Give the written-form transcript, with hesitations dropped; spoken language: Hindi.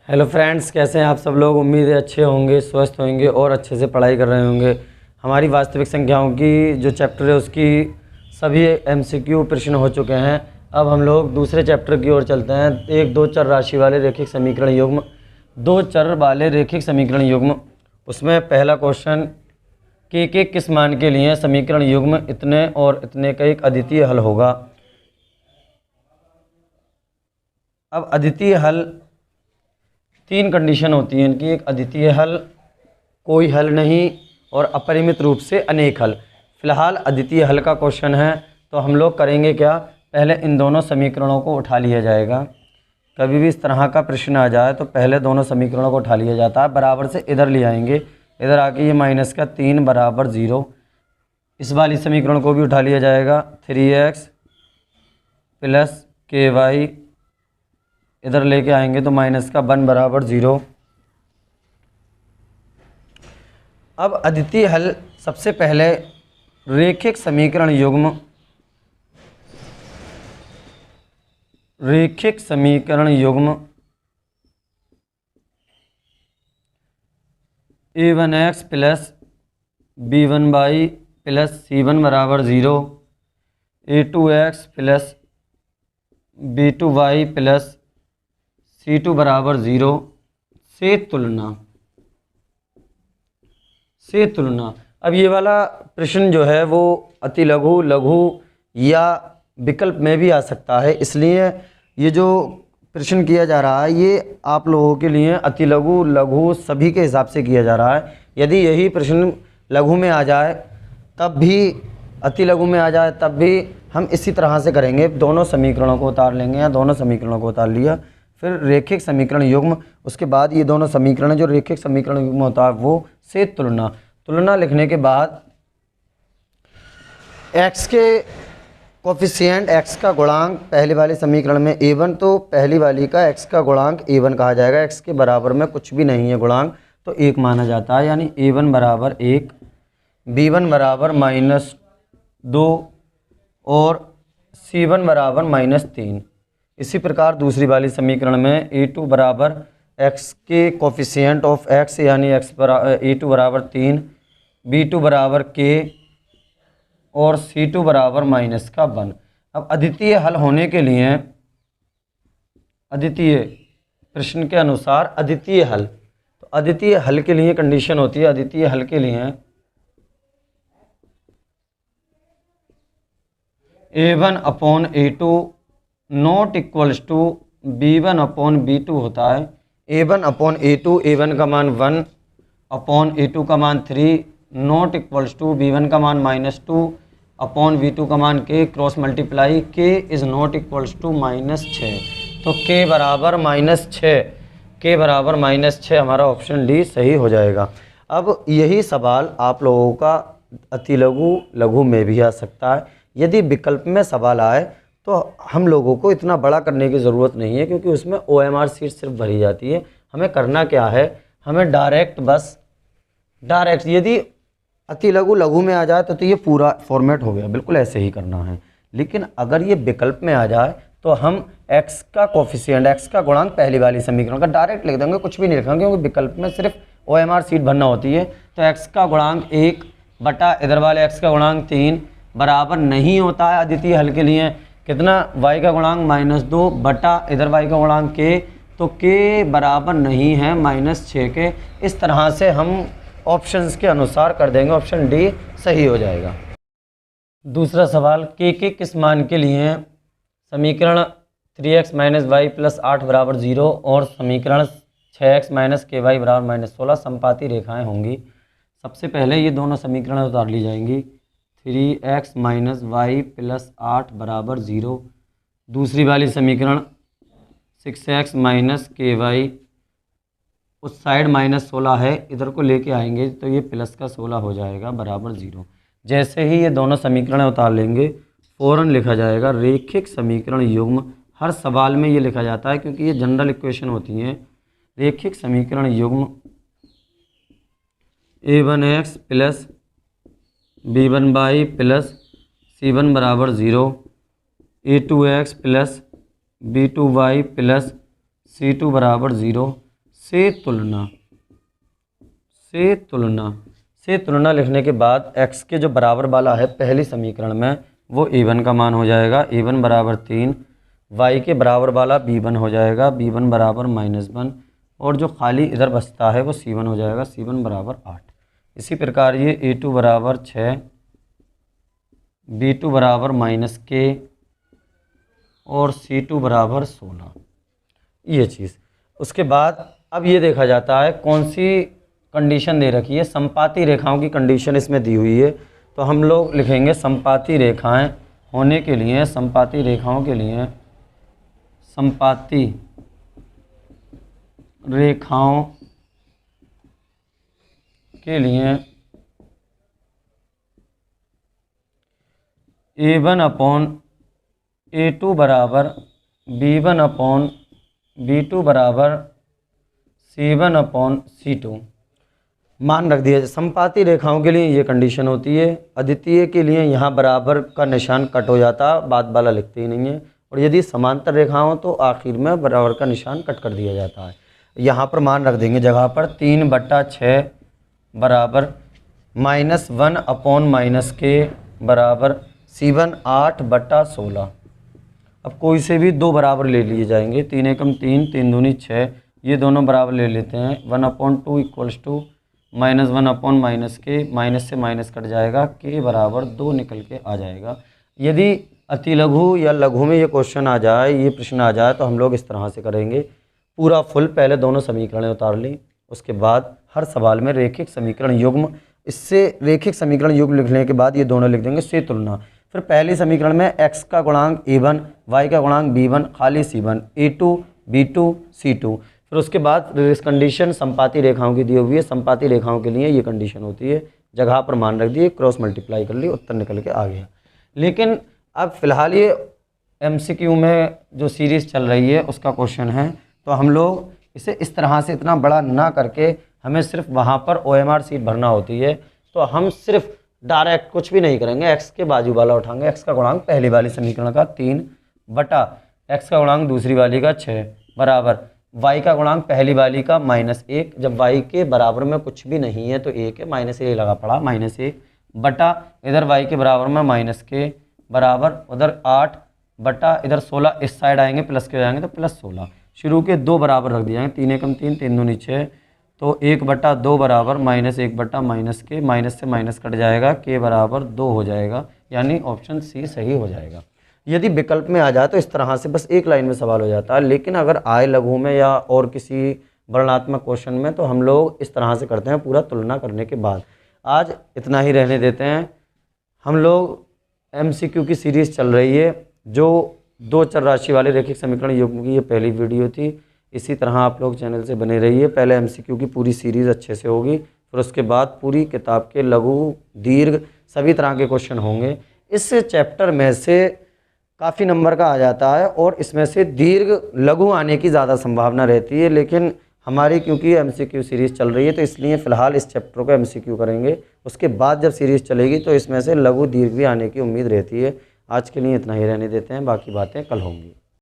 हेलो फ्रेंड्स, कैसे हैं आप सब लोग। उम्मीद है अच्छे होंगे, स्वस्थ होंगे और अच्छे से पढ़ाई कर रहे होंगे। हमारी वास्तविक संख्याओं की जो चैप्टर है उसकी सभी एमसीक्यू प्रश्न हो चुके हैं। अब हम लोग दूसरे चैप्टर की ओर चलते हैं। एक दो चर राशि वाले रैखिक समीकरण युग्म, दो चर वाले रैखिक समीकरण युग्म। उसमें पहला क्वेश्चन के किस मान के लिए समीकरण युग्म इतने और इतने का एक अद्वितीय हल होगा। अब अद्वितीय हल तीन कंडीशन होती हैं इनकी। एक अद्वितीय हल, कोई हल नहीं और अपरिमित रूप से अनेक हल। फिलहाल अद्वितीय हल का क्वेश्चन है तो हम लोग करेंगे क्या, पहले इन दोनों समीकरणों को उठा लिया जाएगा। कभी भी इस तरह का प्रश्न आ जाए तो पहले दोनों समीकरणों को उठा लिया जाता है, बराबर से इधर ले आएंगे। इधर आके ये माइनस का 3 बराबर 0, इस वाली समीकरण को भी उठा लिया जाएगा। 3x प्लस ky इधर लेके आएंगे तो माइनस का 1 बराबर 0। अब अद्वितीय हल, सबसे पहले रैखिक समीकरण युग्म, रैखिक समीकरण युग्म a1x plus b1y plus c1 बराबर 0, a2x plus b2y plus c2 बराबर 0 से तुलना। अब ये वाला प्रश्न जो है वो अति लघु, लघु या विकल्प में भी आ सकता है, इसलिए ये जो प्रश्न किया जा रहा है ये आप लोगों के लिए अति लघु, लघु सभी के हिसाब से किया जा रहा है। यदि यही प्रश्न लघु में आ जाए तब भी, अति लघु में आ जाए तब भी हम इसी तरह से करेंगे। दोनों समीकरणों को उतार लेंगे या दोनों समीकरणों को उतार लिया, फिर रैखिक समीकरण युग्म, उसके बाद ये दोनों समीकरण जो रैखिक समीकरण युग्म होता है वो से तुलना लिखने के बाद x के कोफिशिएंट, x का गुणांक पहले वाले समीकरण में a1, तो पहली वाली का x का गुणांक a1 कहा जाएगा। x के बराबर में कुछ भी नहीं है गुणांक तो 1 माना जाता है, यानी a1 बराबर 1, b1 बराबर -2 और c1 बराबर -3। इसी प्रकार दूसरी वाली समीकरण में a2 बराबर x के कोफिशिएंट ऑफ x यानी a2 बराबर 3, b2 बराबर k और c2 बराबर -1। अब अद्वितीय हल होने के लिए, अद्वितीय प्रश्न के अनुसार अद्वितीय हल, तो अद्वितीय हल के लिए कंडीशन होती है, अद्वितीय हल के लिए a1 upon a2 not equals to b1 upon b2 होता है। a1 अपॉन a2, a1 का मान 1 अपॉन a2 का मान 3 नॉट इक्वल्स टू b1 का मान -2 अपॉन b2 का मान k, cross multiply k is not equals to -6, तो k बराबर -6, k बराबर -6 हमारा ऑप्शन डी सही हो जाएगा। अब यही सवाल आप लोगों का अति लघु, लघु में भी आ सकता है। यदि विकल्प में सवाल आए तो हम लोगों को इतना बड़ा करने की ज़रूरत नहीं है, क्योंकि उसमें OMR सीट सिर्फ भरी जाती है। हमें करना क्या है, हमें डायरेक्ट, बस डायरेक्ट, यदि अति लघु, लघु में आ जाए तो ये पूरा फॉर्मेट हो गया, बिल्कुल ऐसे ही करना है। लेकिन अगर ये विकल्प में आ जाए तो हम x का कोफिशिएंट, x का गुणांक पहली वाली समीकरण का डायरेक्ट लिख देंगे, कुछ भी नहीं लिखेंगे, क्योंकि विकल्प में सिर्फ OMR सीट भरना होती है। तो x का गुणांक 1 बटा इधर वाले x का गुणांक 3 बराबर नहीं होता है अद्वितीय हल के लिए कितना, y का गुणांक -2 बटा इधर y का गुणांक k, तो k बराबर नहीं है -6 के। इस तरह से हम ऑप्शंस के अनुसार कर देंगे, ऑप्शन डी सही हो जाएगा। दूसरा सवाल, के किस मान के लिए समीकरण 3x - y + 8 बराबर 0 और समीकरण 6x - ky बराबर -16 समपाती रेखाएं होंगी। सबसे पहले ये दोनों समीकरण उतार ली जाएंगी। 3x - y + 8 बराबर 0, दूसरी वाली समीकरण 6x - ky, उस साइड -16 है, इधर को लेके आएंगे तो ये प्लस का 16 हो जाएगा बराबर 0। जैसे ही ये दोनों समीकरण उतार लेंगे फ़ौरन लिखा जाएगा रैखिक समीकरण युग्म। हर सवाल में ये लिखा जाता है क्योंकि ये जनरल इक्वेशन होती हैं। रैखिक समीकरण युग्म a1x plus b1y plus c1 बराबर 0, a2x plus b2y plus c2 बराबर 0। से तुलना लिखने के बाद x के जो बराबर वाला है पहली समीकरण में वो a1 का मान हो जाएगा, a1 बराबर 3, y के बराबर वाला b1 हो जाएगा, b1 बराबर -1, और जो खाली इधर बचता है वो c1 हो जाएगा, c1 बराबर 8। इसी प्रकार ये a2 बराबर 6, b2 बराबर -k और c2 बराबर 16, ये चीज़। उसके बाद अब ये देखा जाता है कौन सी कंडीशन दे रखी है, समपाती रेखाओं की कंडीशन इसमें दी हुई है। तो हम लोग लिखेंगे समपाती रेखाएं होने के लिए, समपाती रेखाओं के लिए, समपाती रेखाओं के लिए a1/a2 बराबर b1/b2 बराबर c1/c2 मान रख दिया। समपाती रेखाओं के लिए ये कंडीशन होती है। अद्वितीय के लिए यहाँ बराबर का निशान कट हो जाता, बाद वाला लिखते ही नहीं है। और यदि समांतर रेखा हो तो आखिर में बराबर का निशान कट कर दिया जाता है। यहाँ पर मान रख देंगे जगह पर 3/6 बराबर -1/-k बराबर c1 8/16। अब कोई से भी दो बराबर ले लिए जाएंगे, 3 एकम 3, 3 दूनी 6, ये दोनों बराबर ले लेते हैं। 1/2 = -1/-k, माइनस से माइनस कट जाएगा, k बराबर 2 निकल के आ जाएगा। यदि अति लघु या लघु में ये क्वेश्चन आ जाए, ये प्रश्न आ जाए, तो हम लोग इस तरह से करेंगे। पूरा फुल पहले दोनों समीकरणें उतार ली, उसके बाद हर सवाल में रेखिक समीकरण युग्म, इससे रेखिक समीकरण युग्म लिखने के बाद ये दोनों लिख देंगे से तुलना। फिर पहली समीकरण में x का गुणांक a1, y का गुणांक b1, खाली c1, a2, b2, c2। फिर उसके बाद इस कंडीशन समपाती रेखाओं की दी हुई है। समपाती रेखाओं के लिए ये कंडीशन होती है, जगह पर मान रख दिए, क्रॉस मल्टीप्लाई कर ली, उत्तर निकल के आ गया। लेकिन अब फिलहाल ये MCQ में जो सीरीज़ चल रही है उसका क्वेश्चन है, तो हम लोग इसे इस तरह से इतना बड़ा ना करके हमें सिर्फ वहाँ पर OMR सीट भरना होती है, तो हम सिर्फ डायरेक्ट कुछ भी नहीं करेंगे, x के बाजू वाला उठाएंगे। x का गुणांक पहली वाली समीकरण का 3 बटा x का गुणांक दूसरी वाली का 6 बराबर y का गुणांक पहली वाली का -1। जब y के बराबर में कुछ भी नहीं है तो 1 है, -1 लगा पड़ा, -1 बटा इधर y के बराबर में -k बराबर उधर 8 बटा इधर 16, इस साइड आएंगे प्लस के जाएंगे तो +16। शुरू के दो बराबर रख दिए, 3 एकम 3, 3 दूनी 6, तो 1/2 बराबर -1/-k, माइनस से माइनस कट जाएगा, k बराबर 2 हो जाएगा, यानी ऑप्शन सी सही हो जाएगा। यदि विकल्प में आ जाए तो इस तरह से बस एक लाइन में सवाल हो जाता है, लेकिन अगर आय लघु में या और किसी वर्णनात्मक क्वेश्चन में तो हम लोग इस तरह से करते हैं पूरा तुलना करने के बाद। आज इतना ही रहने देते हैं। हम लोग MCQ की सीरीज़ चल रही है, जो 2 चर राशि वाले रेखिक समीकरण युग्म की ये पहली वीडियो थी। इसी तरह आप लोग चैनल से बने रहिए। पहले MCQ की पूरी सीरीज़ अच्छे से होगी, फिर उसके बाद पूरी किताब के लघु, दीर्घ सभी तरह के क्वेश्चन होंगे। इस चैप्टर में से काफ़ी नंबर का आ जाता है और इसमें से दीर्घ लघु आने की ज़्यादा संभावना रहती है, लेकिन हमारी क्योंकि MCQ सीरीज़ चल रही है तो इसलिए फ़िलहाल इस चैप्टर को MCQ करेंगे। उसके बाद जब सीरीज़ चलेगी तो इसमें से लघु दीर्घ भी आने की उम्मीद रहती है। आज के लिए इतना ही रहने देते हैं, बाकी बातें कल होंगी।